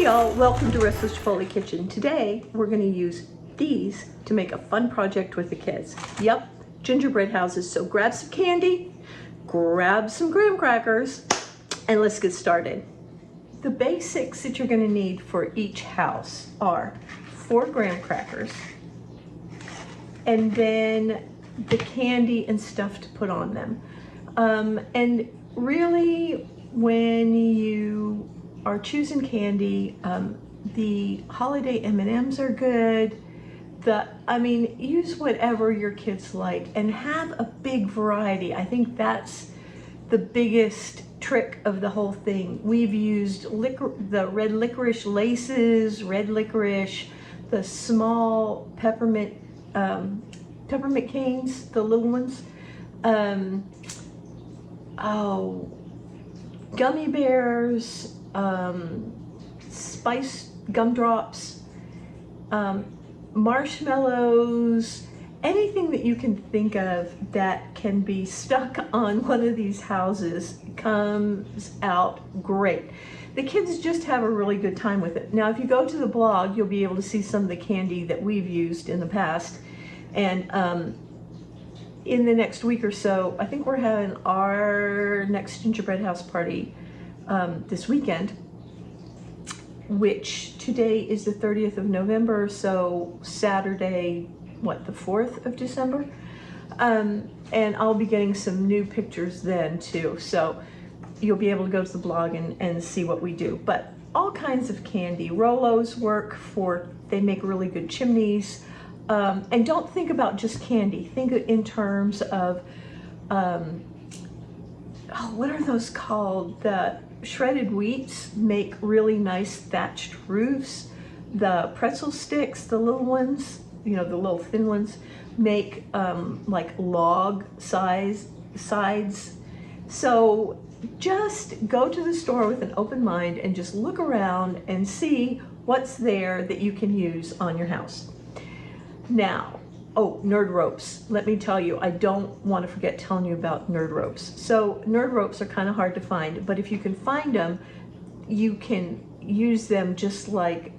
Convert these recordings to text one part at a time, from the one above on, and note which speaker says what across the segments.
Speaker 1: y'all, welcome to Restless Chipotle Kitchen. Today we're going to use these to make a fun project with the kids. Yep, gingerbread houses. So grab some candy, grab some graham crackers, and let's get started. The basics that you're going to need for each house are 4 graham crackers, and then the candy and stuff to put on them. And really, when you are choosing candy, the holiday M&Ms are good. Use whatever your kids like and have a big variety. I think that's the biggest trick of the whole thing. We've used the red licorice laces, red licorice, the small peppermint canes, the little ones. Gummy bears, spice gumdrops, marshmallows, anything that you can think of that can be stuck on one of these houses comes out great. The kids just have a really good time with it. Now, if you go to the blog, you'll be able to see some of the candy that we've used in the past. And in the next week or so, I think we're having our next gingerbread house party this weekend, which today is the 30th of November, so Saturday, the 4th of December? And I'll be getting some new pictures then too, so you'll be able to go to the blog and see what we do. But all kinds of candy. Rolos work they make really good chimneys. And don't think about just candy. Think in terms of, what are those called? The shredded wheats make really nice thatched roofs. The pretzel sticks, the little ones, the little thin ones, make like log sides. So just go to the store with an open mind and just look around and see what's there that you can use on your house. Now, nerd ropes. Let me tell you, I don't want to forget telling you about nerd ropes. So nerd ropes are kind of hard to find, but if you can find them, you can use them just like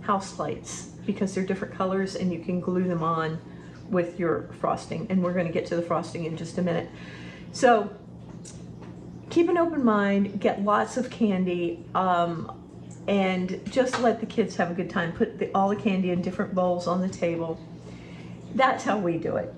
Speaker 1: house lights because they're different colors and you can glue them on with your frosting. And we're going to get to the frosting in just a minute. So keep an open mind, get lots of candy, and just let the kids have a good time. Put all the candy in different bowls on the table. That's how we do it.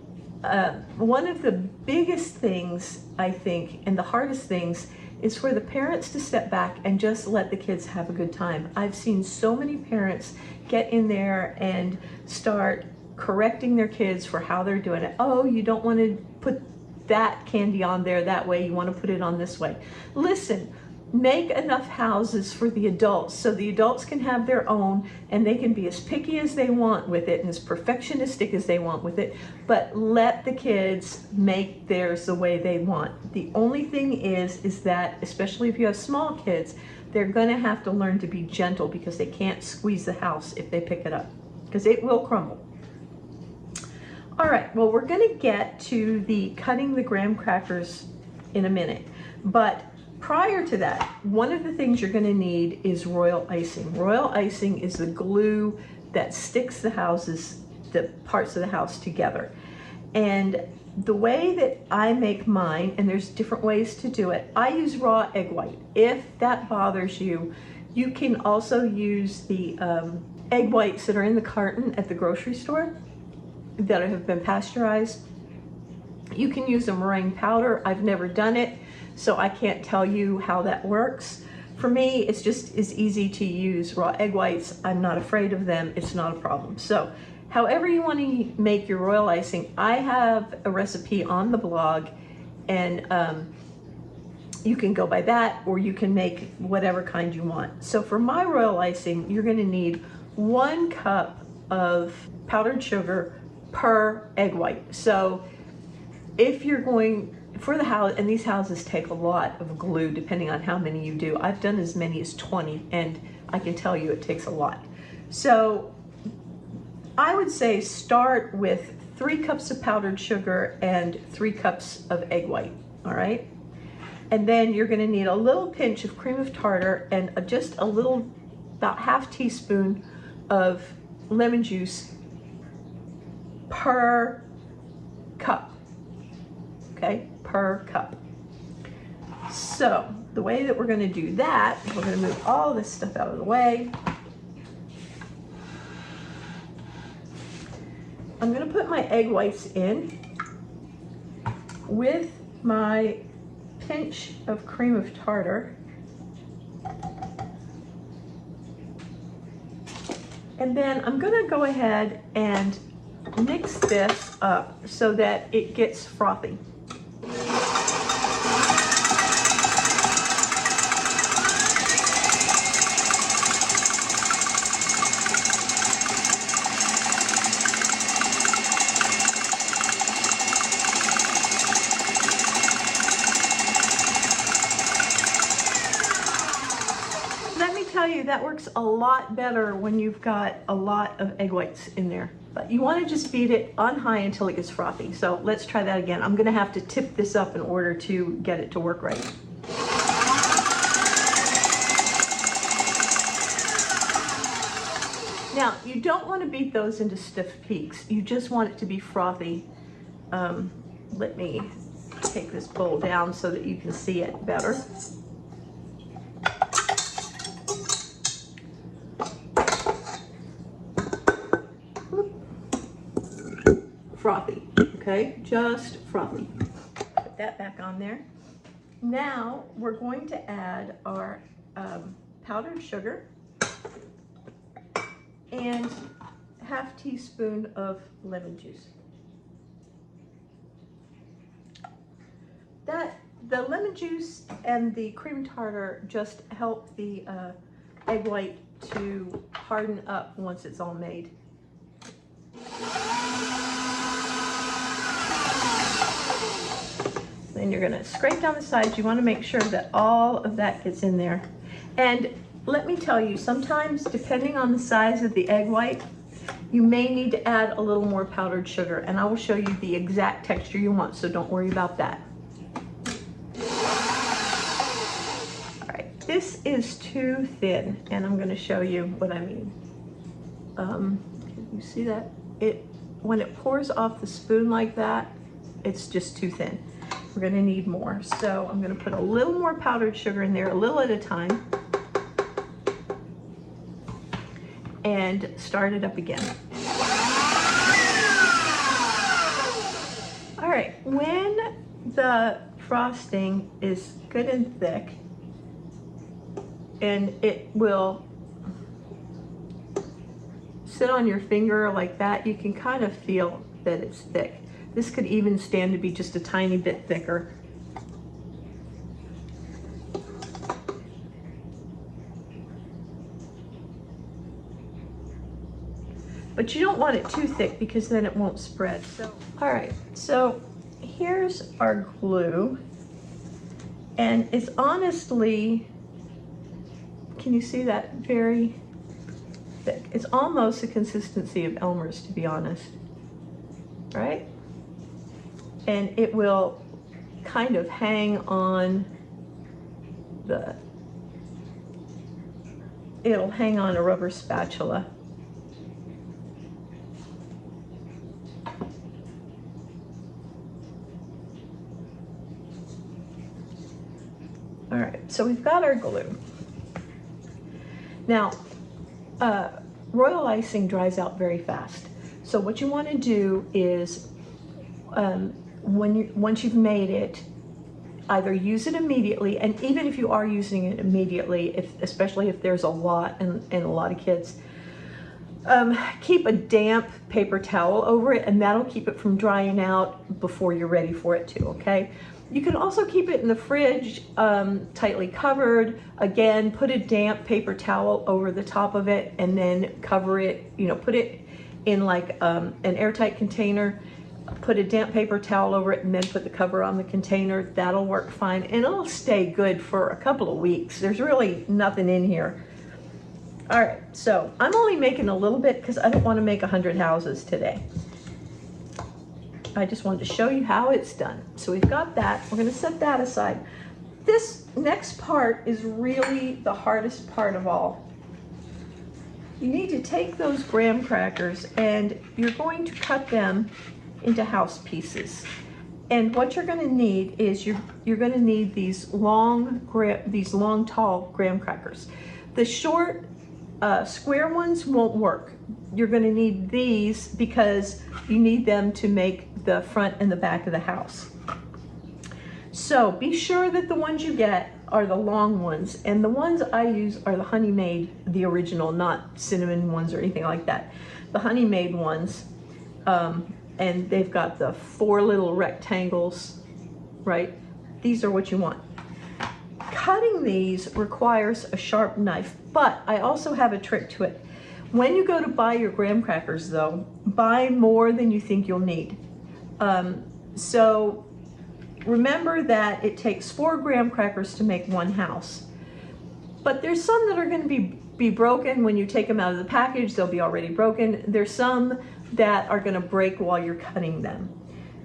Speaker 1: One of the biggest things, I think, and the hardest things, is for the parents to step back and just let the kids have a good time. I've seen so many parents get in there and start correcting their kids for how they're doing it. Oh, you don't want to put that candy on there that way, you want to put it on this way. Listen, make enough houses for the adults so the adults can have their own and they can be as picky as they want with it and as perfectionistic as they want with it, but let the kids make theirs the way they want. The only thing is that, especially if you have small kids, they're going to have to learn to be gentle because they can't squeeze the house if they pick it up, because it will crumble. All right, well, we're going to get to the cutting the graham crackers in a minute, but prior to that, one of the things you're going to need is royal icing. Royal icing is the glue that sticks the parts of the house together. And the way that I make mine, and there's different ways to do it, I use raw egg white. If that bothers you, you can also use the egg whites that are in the carton at the grocery store that have been pasteurized. You can use a meringue powder. I've never done it, so I can't tell you how that works. For me, it's just as easy to use raw egg whites. I'm not afraid of them. It's not a problem. So however you want to make your royal icing, I have a recipe on the blog, and you can go by that, or you can make whatever kind you want. So for my royal icing, you're going to need 1 cup of powdered sugar per egg white. So if you're going for the house, and these houses take a lot of glue depending on how many you do. I've done as many as 20, and I can tell you it takes a lot. So I would say start with 3 cups of powdered sugar and 3 cups of egg white, all right? And then you're gonna need a little pinch of cream of tartar and just a little about ½ teaspoon of lemon juice per cup, okay, per cup. So the way that we're going to do that, we're going to move all this stuff out of the way. I'm going to put my egg whites in with my pinch of cream of tartar. And then I'm going to go ahead and mix this up so that it gets frothy. That works a lot better when you've got a lot of egg whites in there. But you want to just beat it on high until it gets frothy. So let's try that again. I'm going to have to tip this up in order to get it to work right. Now, you don't want to beat those into stiff peaks. You just want it to be frothy. Let me take this bowl down so that you can see it better. Frothy, okay? Just frothy. Put that back on there. Now we're going to add our powdered sugar and ½ teaspoon of lemon juice. The lemon juice and the cream tartar just help the egg white to harden up once it's all made. Then you're going to scrape down the sides. You want to make sure that all of that gets in there. And let me tell you, sometimes depending on the size of the egg white, you may need to add a little more powdered sugar, and I will show you the exact texture you want, so don't worry about that. All right, this is too thin, and I'm going to show you what I mean. Can you see that? When it pours off the spoon like that, it's just too thin. We're going to need more. So I'm going to put a little more powdered sugar in there, a little at a time, and start it up again. All right, when the frosting is good and thick, and it will sit on your finger like that, you can kind of feel that it's thick. This could even stand to be just a tiny bit thicker. But you don't want it too thick because then it won't spread. All right, so here's our glue. And it's honestly, can you see that? Very thick. It's almost the consistency of Elmer's, to be honest, right? And it will kind of hang on it'll hang on a rubber spatula. All right, so we've got our glue. Now, royal icing dries out very fast. So what you want to do is, once you've made it, either use it immediately, and even if you are using it immediately, especially if there's a lot and a lot of kids, keep a damp paper towel over it, and that'll keep it from drying out before you're ready for it to, okay? You can also keep it in the fridge, tightly covered. Again, put a damp paper towel over the top of it, and then cover it, put it in like an airtight container. Put a damp paper towel over it and then put the cover on the container. That'll work fine, and it'll stay good for a couple of weeks. There's really nothing in here. All right, so I'm only making a little bit because I don't want to make 100 houses today. I just wanted to show you how it's done. So we've got that. We're going to set that aside. This next part is really the hardest part of all. you need to take those graham crackers and you're going to cut them into house pieces. And what you're going to need is you're going to need these long, tall graham crackers. The short, square ones won't work. You're going to need these because you need them to make the front and the back of the house. So be sure that the ones you get are the long ones, and the ones I use are the Honey Made, the original, not cinnamon ones or anything like that. The Honey Made ones, and they've got the 4 little rectangles, right? These are what you want. Cutting these requires a sharp knife, but I also have a trick to it. When you go to buy your graham crackers though, buy more than you think you'll need. So remember that it takes 4 graham crackers to make 1 house. But there's some that are going to be broken when you take them out of the package. They'll be already broken. There's some that are going to break while you're cutting them.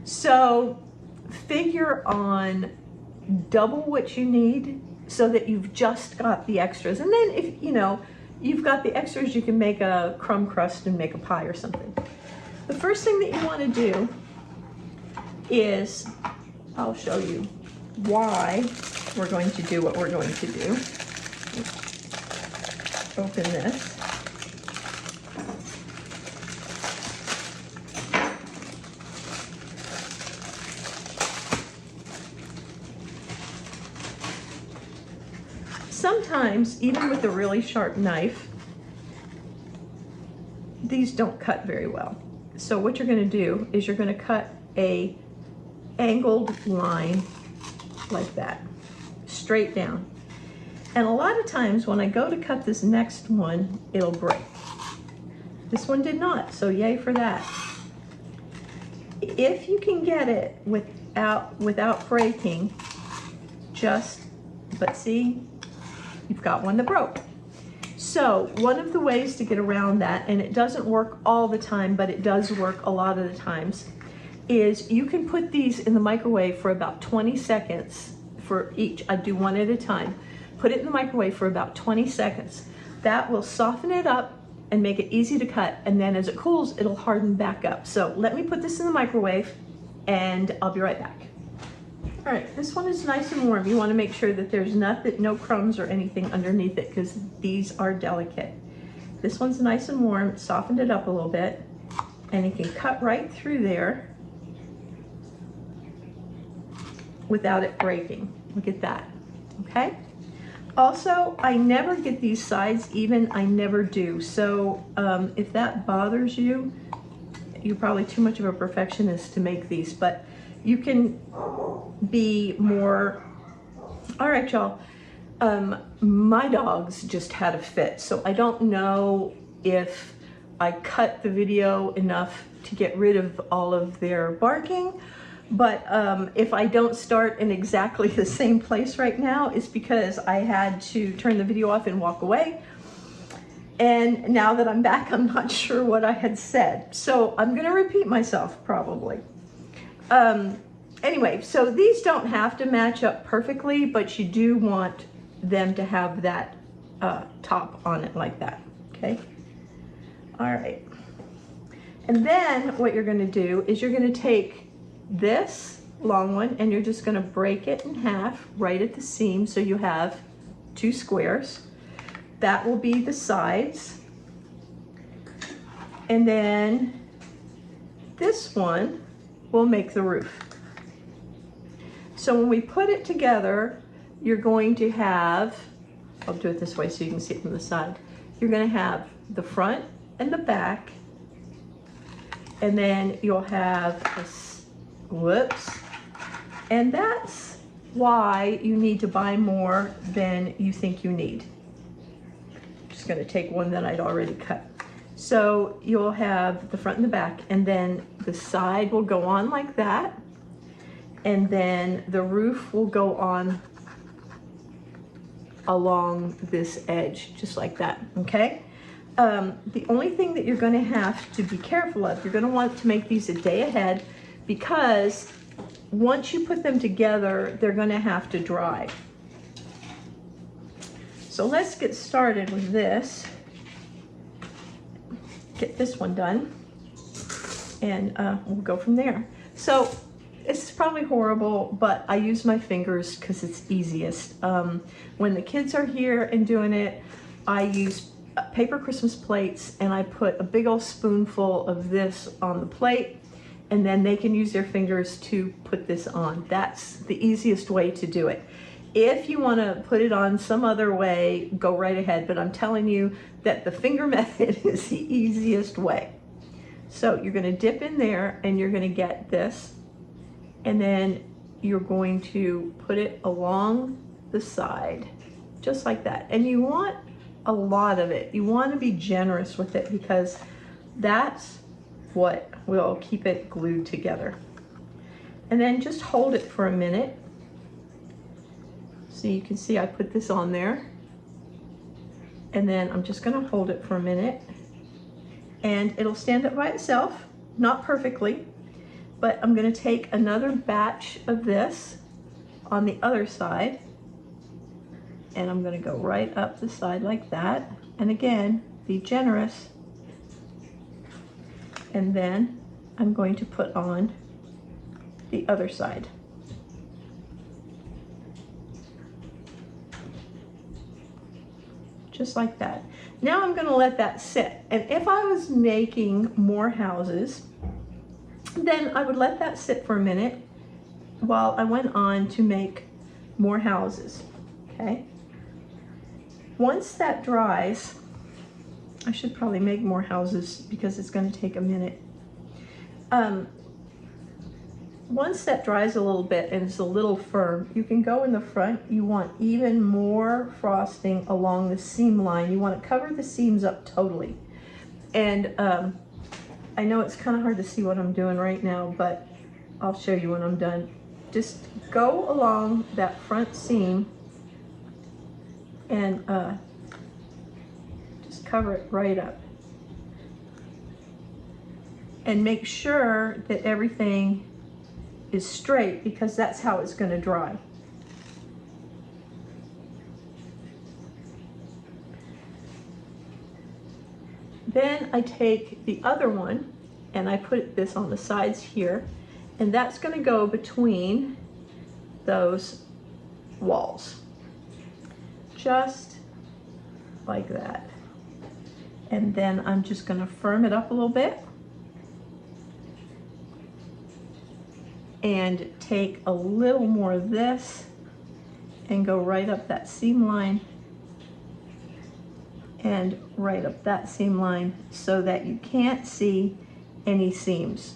Speaker 1: So figure on double what you need so that you've just got the extras. And then if you've got the extras, you can make a crumb crust and make a pie or something. The first thing that you want to do is, I'll show you why we're going to do what we're going to do. Open this. Sometimes, even with a really sharp knife, these don't cut very well. So what you're going to do is you're going to cut a angled line like that, straight down. And a lot of times when I go to cut this next one, it'll break. This one did not, so yay for that. If you can get it without breaking, but see, you've got one that broke. So one of the ways to get around that, and it doesn't work all the time, but it does work a lot of the times, is you can put these in the microwave for about 20 seconds for each. I do one at a time. Put it in the microwave for about 20 seconds. That will soften it up and make it easy to cut, and then as it cools, it'll harden back up. So let me put this in the microwave and I'll be right back. All right, this one is nice and warm. You want to make sure that there's no crumbs or anything underneath it because these are delicate. This one's nice and warm, softened it up a little bit, and you can cut right through there without it breaking. Look at that, okay? Also, I never get these sides even, I never do. So if that bothers you, you're probably too much of a perfectionist to make these, but you can be more. All right, y'all, my dogs just had a fit, so I don't know if I cut the video enough to get rid of all of their barking, but if I don't start in exactly the same place right now, it's because I had to turn the video off and walk away. And now that I'm back, I'm not sure what I had said. So I'm gonna repeat myself probably. Anyway, so these don't have to match up perfectly, but you do want them to have that top on it like that, okay? All right. And then what you're gonna do is you're gonna take this long one and you're just gonna break it in half right at the seam so you have 2 squares. That will be the sides. And then this one will make the roof. So when we put it together, you're going to have, I'll do it this way so you can see it from the side. You're gonna have the front and the back, and then you'll have this, whoops, and that's why you need to buy more than you think you need. Just gonna take one that I'd already cut. So you'll have the front and the back, and then the side will go on like that, and then the roof will go on along this edge, just like that, okay? The only thing that you're gonna have to be careful of, you're gonna want to make these a day ahead, because once you put them together, they're gonna have to dry. So let's get started with this. get this one done, and we'll go from there. So it's probably horrible, but I use my fingers because it's easiest. When the kids are here and doing it, I use paper Christmas plates, and I put a big old spoonful of this on the plate, and then they can use their fingers to put this on. That's the easiest way to do it. If you want to put it on some other way, go right ahead, but I'm telling you that the finger method is the easiest way. So you're going to dip in there, and you're going to get this, and then you're going to put it along the side, just like that. And you want a lot of it. You want to be generous with it, because that's what will keep it glued together. And then just hold it for a minute. So you can see I put this on there, and then I'm just going to hold it for a minute, and it'll stand up by itself, not perfectly, but I'm going to take another batch of this on the other side, and I'm going to go right up the side like that. And again, be generous. And then I'm going to put on the other side. Just like that. Now I'm going to let that sit. And if I was making more houses, then I would let that sit for a minute while I went on to make more houses. Okay. Once that dries, I should probably make more houses because it's going to take a minute. Once that dries a little bit and it's a little firm, you can go in the front. You want even more frosting along the seam line. You want to cover the seams up totally. And I know it's kind of hard to see what I'm doing right now, but I'll show you when I'm done. Just go along that front seam and just cover it right up. And make sure that everything is straight, because that's how it's going to dry. Then I take the other one and I put this on the sides here, and that's going to go between those walls, just like that. And then I'm just going to firm it up a little bit and take a little more of this and go right up that seam line and right up that seam line so that you can't see any seams.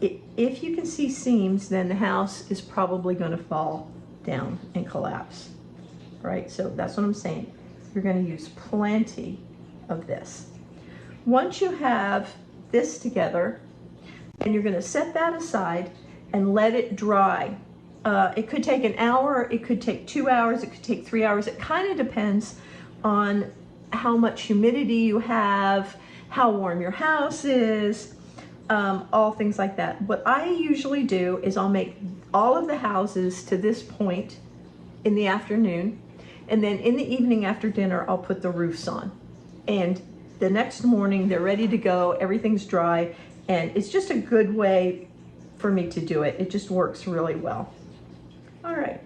Speaker 1: If you can see seams, then the house is probably going to fall down and collapse, right? So that's what I'm saying. You're going to use plenty of this. Once you have this together, and you're going to set that aside and let it dry. It could take an hour, it could take 2 hours, it could take 3 hours. It kind of depends on how much humidity you have, how warm your house is, all things like that. What I usually do is I'll make all of the houses to this point in the afternoon, and then in the evening after dinner I'll put the roofs on. And the next morning they're ready to go, everything's dry. And it's just a good way for me to do it. It just works really well. All right.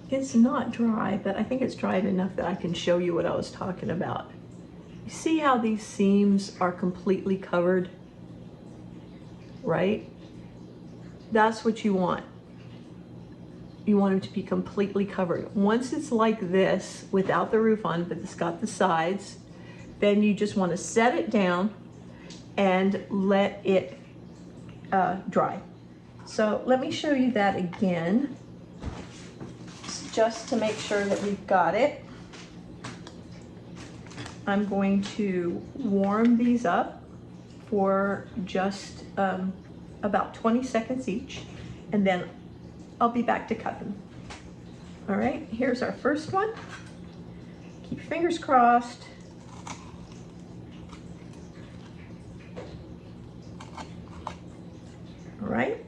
Speaker 1: It's not dry, but I think it's dried enough that I can show you what I was talking about. You see how these seams are completely covered, right? That's what you want. You want them to be completely covered. Once it's like this, without the roof on, but it's got the sides, then you just want to set it down and let it dry. So let me show you that again, just to make sure that we've got it. I'm going to warm these up for just about 20 seconds each, and then I'll be back to cut them. All right, here's our first one. Keep your fingers crossed. All right,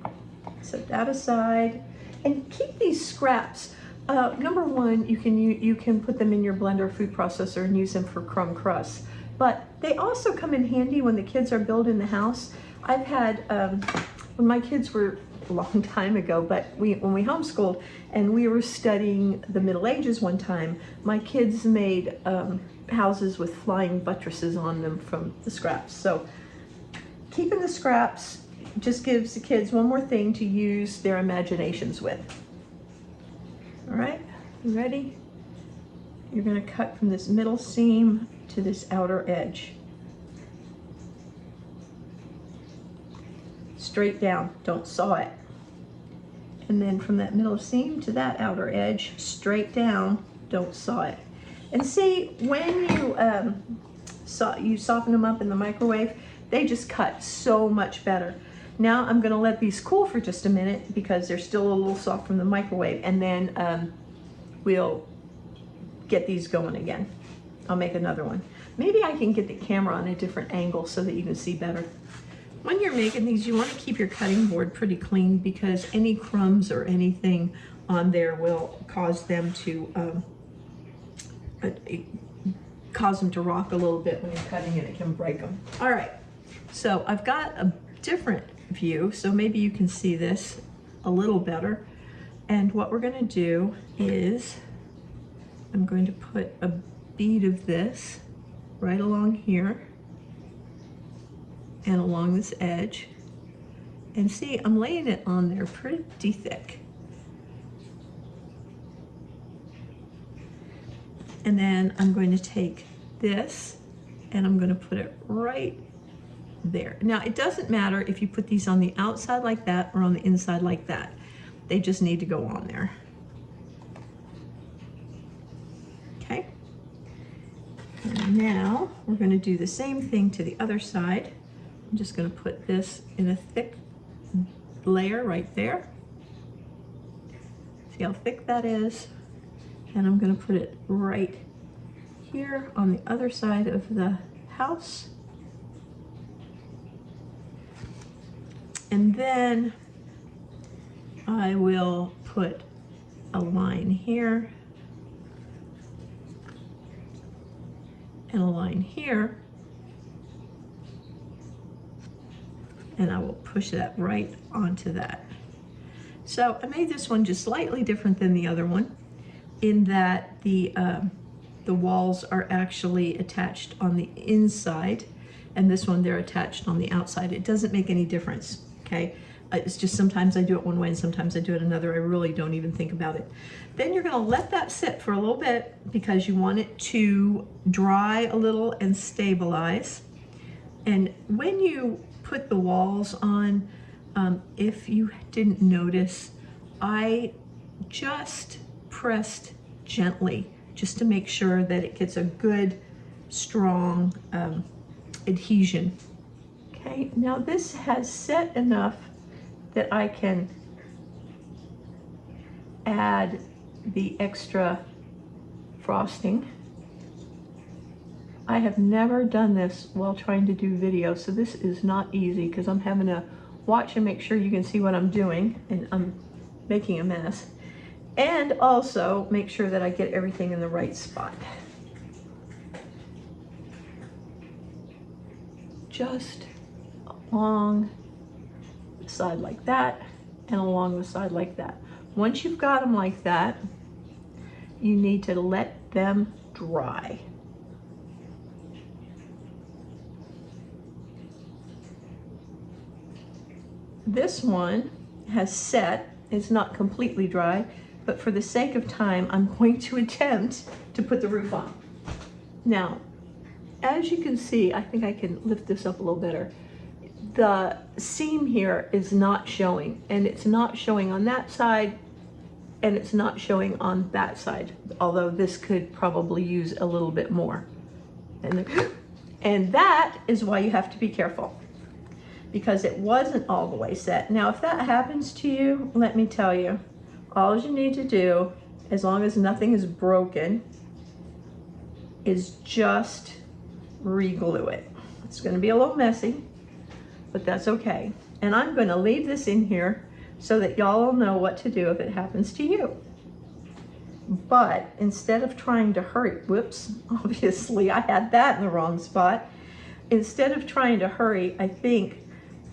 Speaker 1: set that aside and keep these scraps. Number one, you can put them in your blender or food processor and use them for crumb crusts. But they also come in handy when the kids are building the house. I've had, when my kids were a long time ago, but when we homeschooled and we were studying the Middle Ages one time, my kids made houses with flying buttresses on them from the scraps. So keeping the scraps just gives the kids one more thing to use their imaginations with. All right, you ready? You're going to cut from this middle seam to this outer edge. Straight down, don't saw it. And then from that middle seam to that outer edge, straight down, don't saw it. And see, when you soften them up in the microwave, they just cut so much better. Now I'm gonna let these cool for just a minute because they're still a little soft from the microwave, and then we'll get these going again. I'll make another one. Maybe I can get the camera on a different angle so that you can see better. When you're making these, you want to keep your cutting board pretty clean because any crumbs or anything on there will cause them to rock a little bit when you're cutting it. It can break them. All right, so I've got a different view, so maybe you can see this a little better. And what we're going to do is I'm going to put a bead of this right along here and along this edge. And see, I'm laying it on there pretty thick. And then I'm going to take this and I'm going to put it right there. Now, it doesn't matter if you put these on the outside like that or on the inside like that. They just need to go on there. Okay. And now we're going to do the same thing to the other side. I'm just going to put this in a thick layer right there. See how thick that is? And I'm going to put it right here on the other side of the house. And then I will put a line here and a line here. And I will push that right onto that. So I made this one just slightly different than the other one in that the walls are actually attached on the inside, and this one they're attached on the outside. It doesn't make any difference, okay? It's just sometimes I do it one way and sometimes I do it another. I really don't even think about it. Then you're gonna let that sit for a little bit because you want it to dry a little and stabilize. And when you put the walls on, if you didn't notice, I just pressed gently just to make sure that it gets a good, strong adhesion. Okay, now this has set enough that I can add the extra frosting. I have never done this while trying to do video, so this is not easy because I'm having to watch and make sure you can see what I'm doing, and I'm making a mess. And also make sure that I get everything in the right spot. Just along the side like that and along the side like that. Once you've got them like that, you need to let them dry. This one has set, it's not completely dry, but for the sake of time, I'm going to attempt to put the roof on. Now, as you can see, I think I can lift this up a little better. The seam here is not showing, and it's not showing on that side, and it's not showing on that side, although this could probably use a little bit more. And that is why you have to be careful, because it wasn't all the way set. Now, if that happens to you, let me tell you, all you need to do, as long as nothing is broken, is just re-glue it. It's gonna be a little messy, but that's okay. And I'm gonna leave this in here so that y'all will know what to do if it happens to you. but instead of trying to hurry, whoops, obviously I had that in the wrong spot. Instead of trying to hurry, I think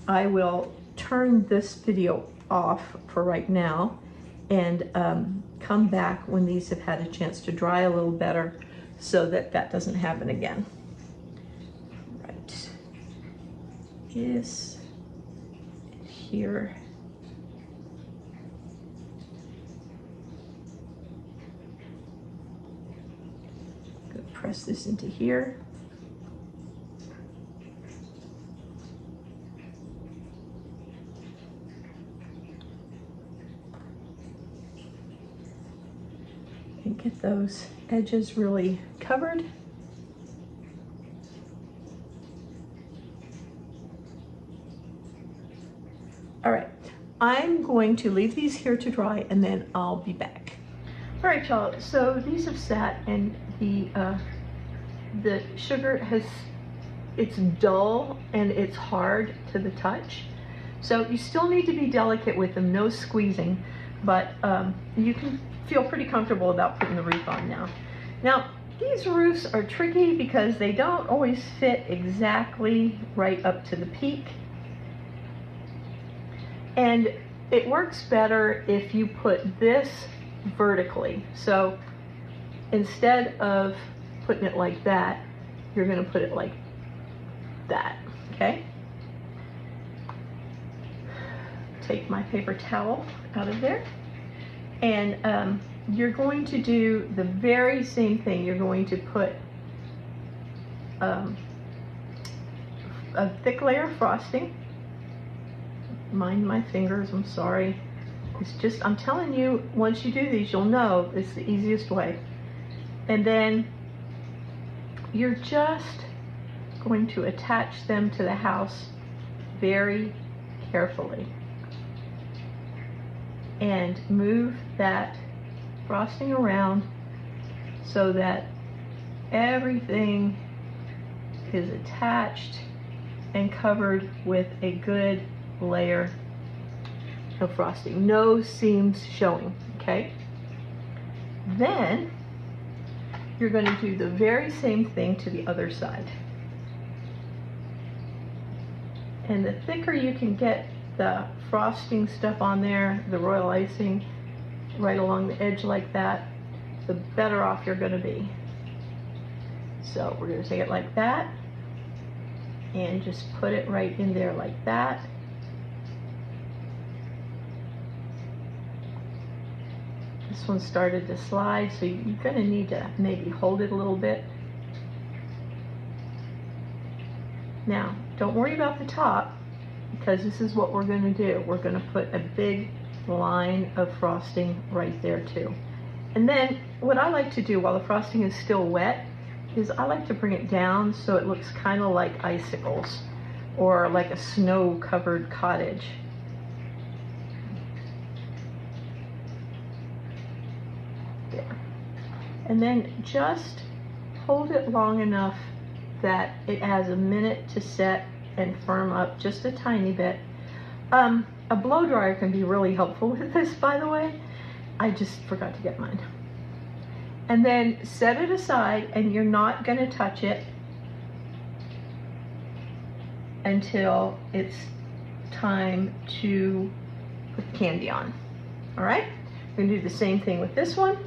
Speaker 1: I will turn this video off for right now and come back when these have had a chance to dry a little better so that that doesn't happen again. Right. Yes. Here. Go press this into here. And get those edges really covered. All right, I'm going to leave these here to dry and then I'll be back. All right, y'all, so these have sat and the sugar it's dull and it's hard to the touch. So you still need to be delicate with them, no squeezing, but you can feel pretty comfortable about putting the wreath on now. Now, these wreaths are tricky because they don't always fit exactly right up to the peak. And it works better if you put this vertically. So instead of putting it like that, you're going to put it like that, okay? Take my paper towel out of there. And you're going to do the very same thing. You're going to put a thick layer of frosting. Mind my fingers, I'm sorry. It's just, I'm telling you, once you do these, you'll know it's the easiest way. And then you're just going to attach them to the house very carefully. And move that frosting around so that everything is attached and covered with a good layer of frosting. No seams showing, okay? Then you're going to do the very same thing to the other side. And the thicker you can get the frosting stuff on there, the royal icing, right along the edge like that, the better off you're going to be. So we're going to take it like that and just put it right in there like that. This one started to slide, so you're going to need to maybe hold it a little bit. Now, don't worry about the top, because this is what we're going to do. We're going to put a big line of frosting right there too. And then what I like to do while the frosting is still wet is I like to bring it down so it looks kind of like icicles or like a snow-covered cottage. There. And then just hold it long enough that it has a minute to set and firm up just a tiny bit. A blow dryer can be really helpful with this, by the way. I just forgot to get mine. And then set it aside, and you're not going to touch it until it's time to put the candy on. All right? We're going to do the same thing with this one.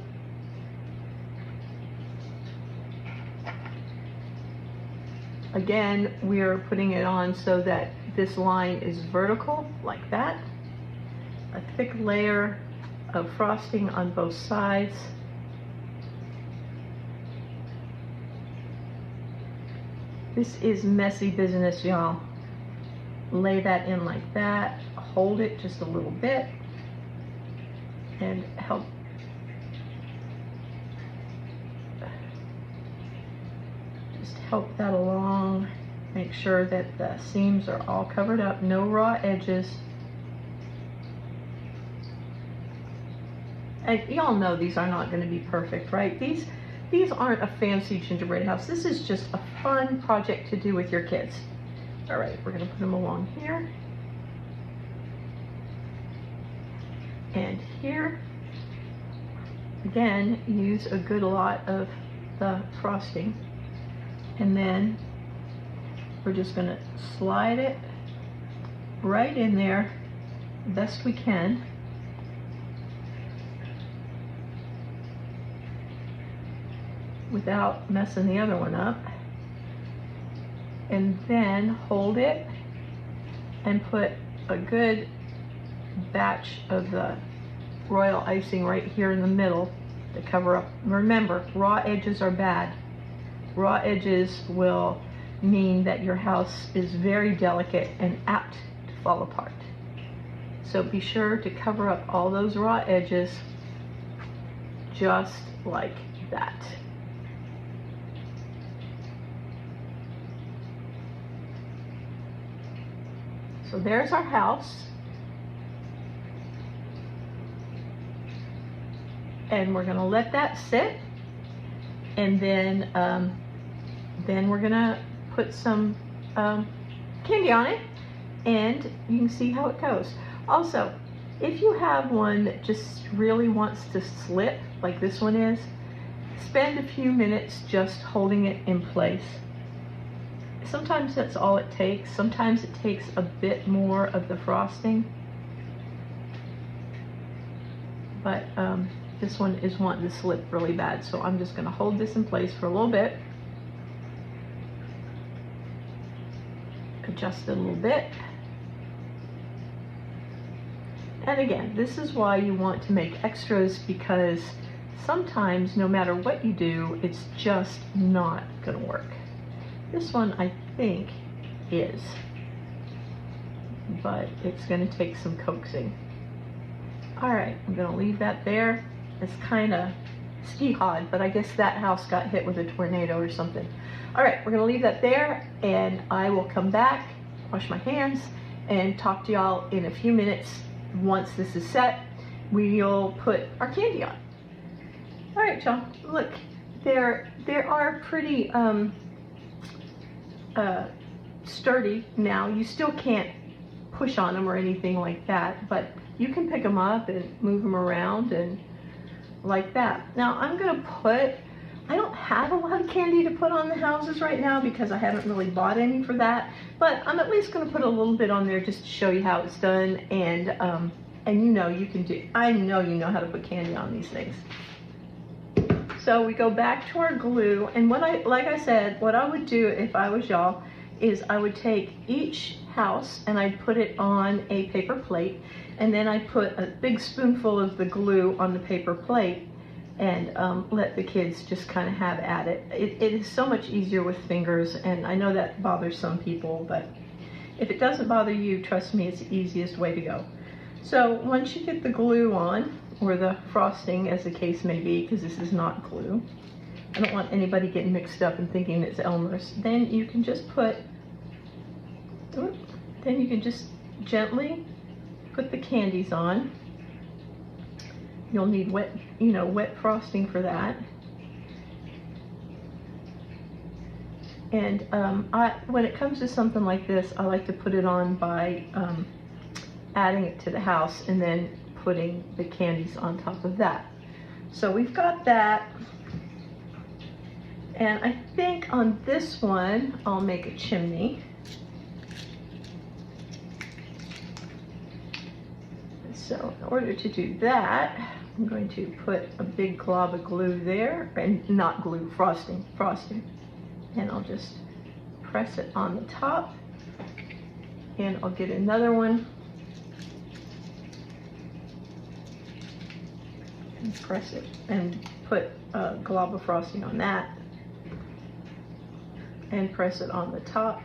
Speaker 1: Again, we're putting it on so that this line is vertical, like that. A thick layer of frosting on both sides. This is messy business, y'all. Lay that in like that. Hold it just a little bit and help that along. Make sure that the seams are all covered up, no raw edges. And y'all know these are not going to be perfect, right? These aren't a fancy gingerbread house. This is just a fun project to do with your kids. All right, we're going to put them along here and here. again, use a good lot of the frosting, and then we're just going to slide it right in there best we can. Without messing the other one up. And then hold it and put a good batch of the royal icing right here in the middle to cover up. Remember, raw edges are bad. Raw edges will mean that your house is very delicate and apt to fall apart. So be sure to cover up all those raw edges just like that. So there's our house. And we're going to let that sit. And then we're going to put some candy on it. And you can see how it goes. Also, if you have one that just really wants to slip, like this one is, spend a few minutes just holding it in place. Sometimes that's all it takes. Sometimes it takes a bit more of the frosting. But this one is wanting to slip really bad, so I'm just going to hold this in place for a little bit. Adjust it a little bit. And again, this is why you want to make extras, because sometimes no matter what you do, it's just not going to work. This one I think is, but it's going to take some coaxing. All right, I'm going to leave that there. It's kind of ski-hawed, but I guess that house got hit with a tornado or something. All right, we're going to leave that there, and I will come back, wash my hands, and talk to y'all in a few minutes. Once this is set, we'll put our candy on. All right, y'all, look, there are pretty sturdy now. You still can't push on them or anything like that, but you can pick them up and move them around and like that. Now I'm gonna put, I don't have a lot of candy to put on the houses right now because I haven't really bought any for that, but I'm at least gonna put a little bit on there just to show you how it's done. And you know you can do, I know you know how to put candy on these things. So we go back to our glue, and like I said, what I would do if I was y'all is I would take each house and I'd put it on a paper plate, and then I'd put a big spoonful of the glue on the paper plate and let the kids just kind of have at it. It is so much easier with fingers, and I know that bothers some people, but if it doesn't bother you, trust me, it's the easiest way to go. So once you get the glue on, or the frosting as the case may be, because this is not glue, I don't want anybody getting mixed up and thinking it's Elmer's, then you can just put, then you can just gently put the candies on. You'll need wet, wet frosting for that. And when it comes to something like this, I like to put it on by adding it to the house and then putting the candies on top of that. So we've got that. And I think on this one, I'll make a chimney. So in order to do that, I'm going to put a big glob of glue there, and not glue, frosting. And I'll just press it on the top, and I'll get another one and press it and put a glob of frosting on that and press it on the top.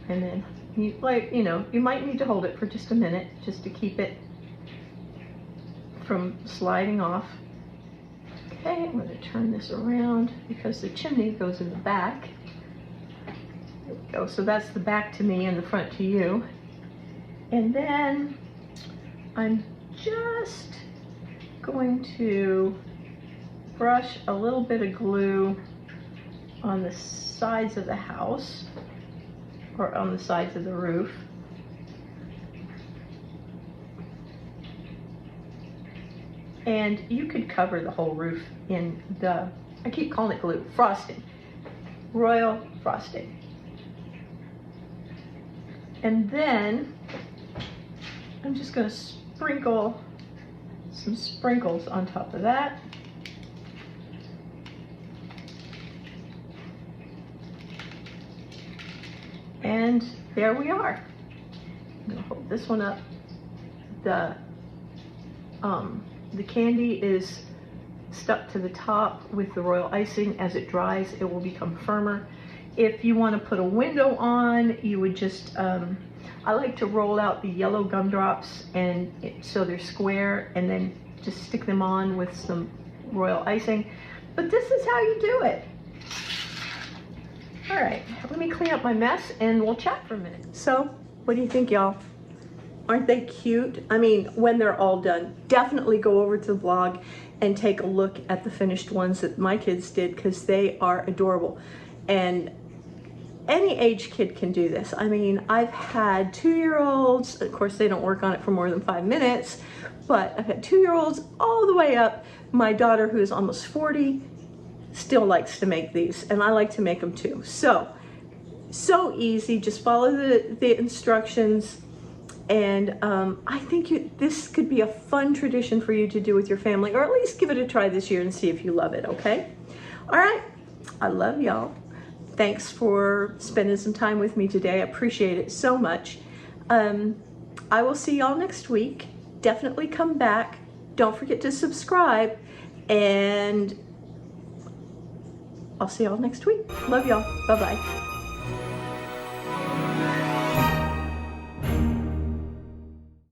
Speaker 1: And then you might need to hold it for just a minute just to keep it from sliding off. Okay, I'm going to turn this around because the chimney goes in the back. There we go. So that's the back to me and the front to you. And then I'm just going to brush a little bit of glue on the sides of the house, or on the sides of the roof. And you could cover the whole roof in the, I keep calling it glue, frosting, royal frosting. And then I'm just going to sprinkle some sprinkles on top of that. And there we are. I'm going to hold this one up. The candy is stuck to the top with the royal icing. As it dries, it will become firmer. If you want to put a window on, you would just, I like to roll out the yellow gumdrops and so they're square, and then just stick them on with some royal icing. But this is how you do it. All right, let me clean up my mess and we'll chat for a minute. So, what do you think, y'all? Aren't they cute? I mean, when they're all done, definitely go over to the blog and take a look at the finished ones that my kids did, because they are adorable. And any age kid can do this. I mean, I've had 2-year-olds, of course they don't work on it for more than 5 minutes, but I've had 2-year-olds all the way up. My daughter, who is almost 40, still likes to make these, and I like to make them too. So easy, just follow the instructions. And I think this could be a fun tradition for you to do with your family, or at least give it a try this year and see if you love it, okay? All right, I love y'all. Thanks for spending some time with me today. I appreciate it so much. I will see y'all next week. Definitely come back. Don't forget to subscribe, and I'll see y'all next week. Love y'all. Bye-bye.